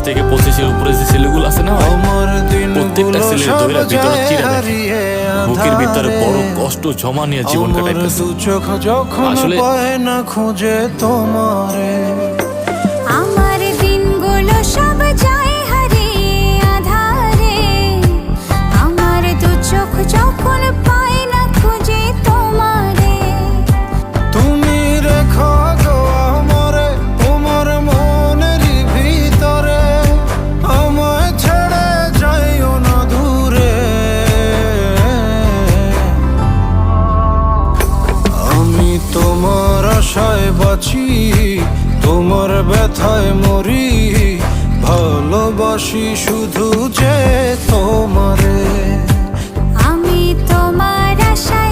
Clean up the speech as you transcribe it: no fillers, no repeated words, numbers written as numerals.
থেকে 25-এর উপরে যে ছেলেগুলো আছে না, প্রত্যেকটা ছেলের দইরা ভিতরে চিরা দেয়, বুকের ভিতরে বড় কষ্ট জমা নিয়ে জীবন কাটাইতেছে। আসলে না খুঁজে তোমারে, আমার দিনগুলো সব যায় হারিয়ে আধারে, আমার দু চোখ যখন পায় না খুঁজে তোমারে। তুমি রেখো গো আমরে তোমার মনের ভিতরে, আমায় ছেড়ে যাইও না দূরে। আমি তোমার আশায় বাঁচি, তোমার ব্যথায় মরি, ভালোবাসি শুধু যে তোমারে। আমি তোমার আশায়